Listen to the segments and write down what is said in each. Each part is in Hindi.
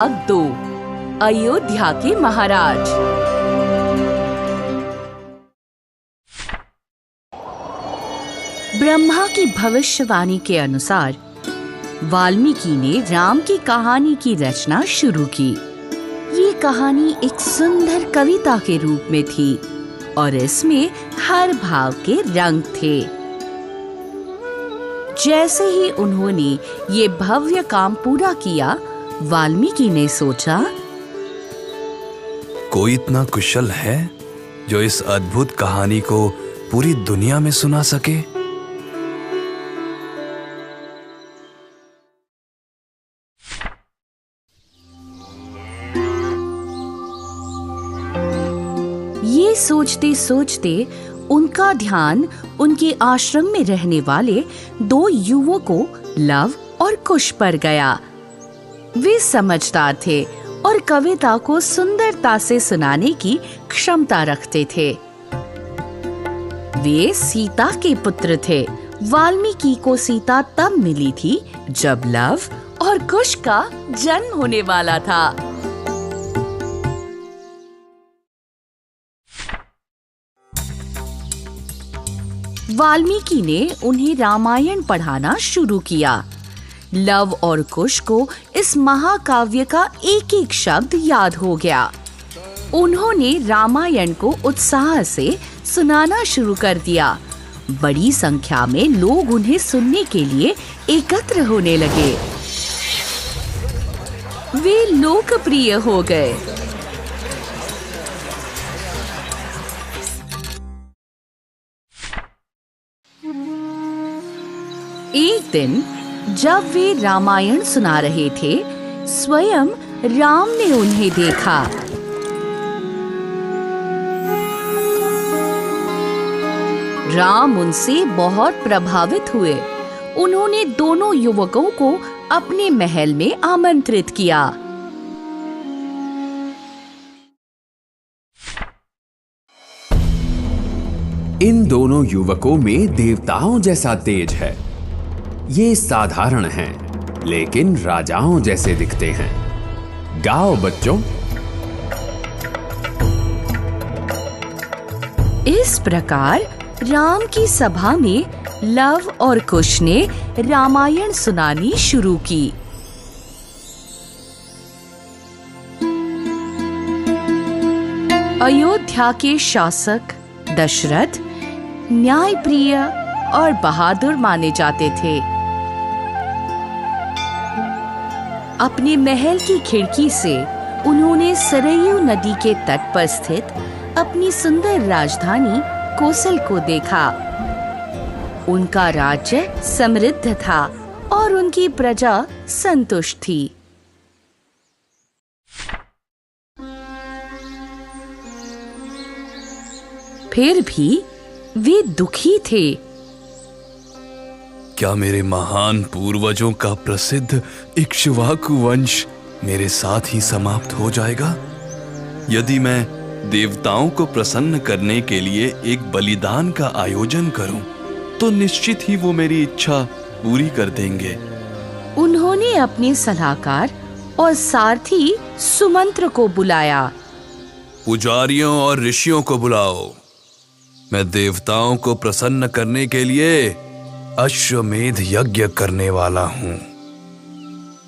भाग 2 अयोध्या के महाराज। ब्रह्मा की भविष्यवाणी के अनुसार वाल्मीकि ने राम की कहानी की रचना शुरू की। ये कहानी एक सुंदर कविता के रूप में थी और इसमें हर भाव के रंग थे। जैसे ही उन्होंने ये भव्य काम पूरा किया, वाल्मीकि ने सोचा, कोई इतना कुशल है जो इस अद्भुत कहानी को पूरी दुनिया में सुना सके। ये सोचते सोचते उनका ध्यान उनके आश्रम में रहने वाले 2 युवकों लव और कुश पर गया। वे समझदार थे और कविता को सुंदरता से सुनाने की क्षमता रखते थे। वे सीता के पुत्र थे। वाल्मीकि को सीता तब मिली थी जब लव और कुश का जन्म होने वाला था। वाल्मीकि ने उन्हें रामायण पढ़ाना शुरू किया। लव और कुश को इस महाकाव्य का एक एक शब्द याद हो गया। उन्होंने रामायण को उत्साह से सुनाना शुरू कर दिया। बड़ी संख्या में लोग उन्हें सुनने के लिए एकत्र होने लगे। वे लोकप्रिय हो गए। एक दिन जब वे रामायण सुना रहे थे, स्वयं राम ने उन्हें देखा। राम उनसे बहुत प्रभावित हुए। उन्होंने दोनों युवकों को अपने महल में आमंत्रित किया। इन दोनों युवकों में देवताओं जैसा तेज है। ये साधारण हैं, लेकिन राजाओं जैसे दिखते हैं। गाओ बच्चों। इस प्रकार राम की सभा में लव और कुश ने रामायण सुनानी शुरू की। अयोध्या के शासक दशरथ न्यायप्रिय और बहादुर माने जाते थे। अपने महल की खिड़की से उन्होंने सरयू नदी के तट पर स्थित अपनी सुंदर राजधानी कोसल को देखा। उनका राज्य समृद्ध था और उनकी प्रजा संतुष्ट थी। फिर भी वे दुखी थे। क्या मेरे महान पूर्वजों का प्रसिद्ध इक्ष्वाकु वंश मेरे साथ ही समाप्त हो जाएगा? यदि मैं देवताओं को प्रसन्न करने के लिए एक बलिदान का आयोजन करूं, तो निश्चित ही वो मेरी इच्छा पूरी कर देंगे। उन्होंने अपने सलाहकार और सारथी सुमंत्र को बुलाया। पुजारियों और ऋषियों को बुलाओ। मैं देवताओं को प्रसन्न करने के लिए अश्वमेध यज्ञ करने वाला हूँ।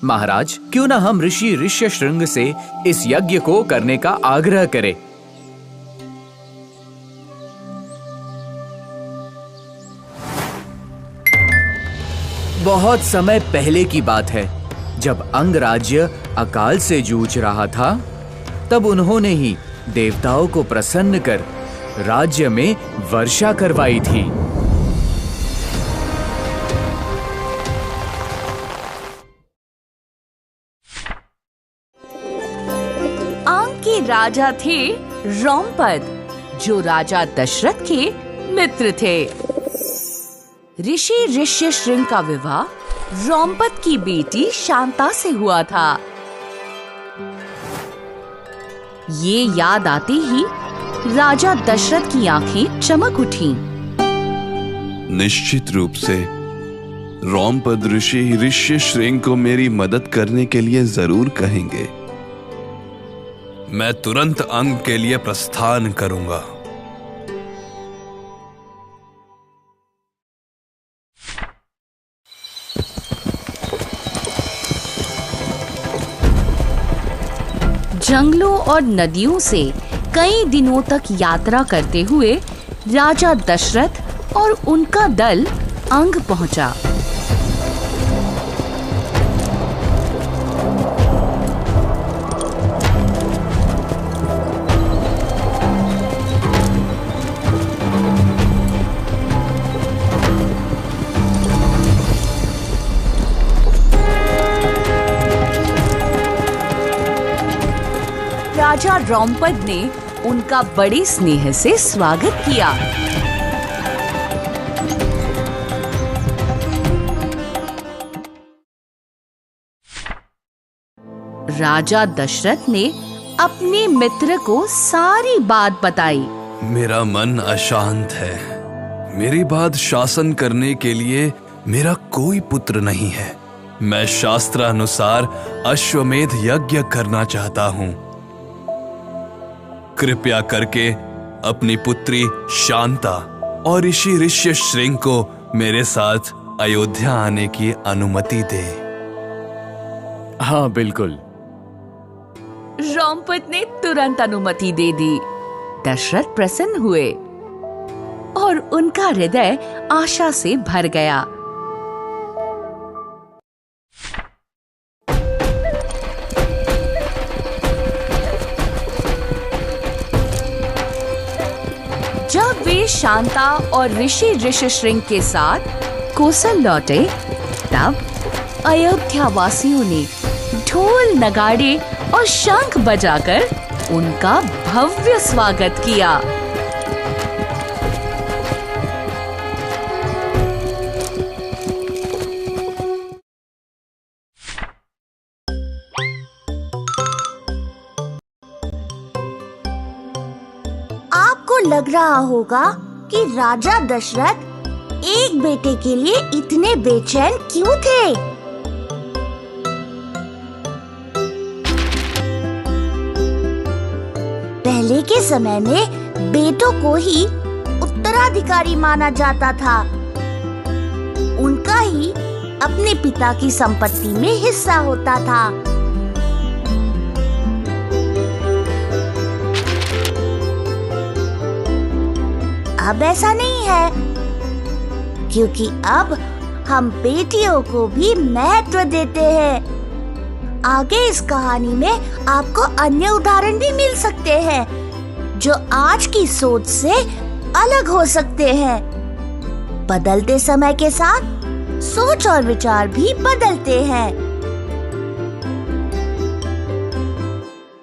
महाराज, क्यों ना हम ऋषि ऋष्यशृंग से इस यज्ञ को करने का आग्रह करें। बहुत समय पहले की बात है, जब अंगराज्य अकाल से जूझ रहा था, तब उन्होंने ही देवताओं को प्रसन्न कर राज्य में वर्षा करवाई थी। के राजा थे रोमपद, जो राजा दशरथ के मित्र थे। ऋषि ऋष्यशृंग का विवाह रोमपद की बेटी शांता से हुआ था। ये याद आते ही राजा दशरथ की आंखें चमक उठीं। निश्चित रूप से रोमपद ऋषि ऋष्यशृंग को मेरी मदद करने के लिए जरूर कहेंगे। मैं तुरंत अंग के लिए प्रस्थान करूंगा। जंगलों और नदियों से कई दिनों तक यात्रा करते हुए राजा दशरथ और उनका दल अंग पहुंचा। राजा रोमपद ने उनका बड़े स्नेह से स्वागत किया। राजा दशरथ ने अपने मित्र को सारी बात बताई। मेरा मन अशांत है। मेरी बाद शासन करने के लिए मेरा कोई पुत्र नहीं है। मैं शास्त्रानुसार अश्वमेध यज्ञ करना चाहता हूँ। कृपया करके अपनी पुत्री शांता और ऋषि ऋष्यशृंग को मेरे साथ अयोध्या आने की अनुमति दे। हाँ बिल्कुल। रोमपद ने तुरंत अनुमति दे दी। दशरथ प्रसन्न हुए और उनका हृदय आशा से भर गया। जब वे शांता और ऋषि ऋष्यशृंग के साथ कोसल लौटे, तब अयोध्या वासियों ने ढोल नगाड़े और शंख बजाकर उनका भव्य स्वागत किया। आपको लग रहा होगा कि राजा दशरथ एक बेटे के लिए इतने बेचैन क्यों थे? पहले के समय में बेटों को ही उत्तराधिकारी माना जाता था। उनका ही अपने पिता की संपत्ति में हिस्सा होता था। अब ऐसा नहीं है, क्योंकि अब हम बेटियों को भी महत्व देते हैं। आगे इस कहानी में आपको अन्य उदाहरण भी मिल सकते हैं, जो आज की सोच से अलग हो सकते हैं। बदलते समय के साथ सोच और विचार भी बदलते हैं।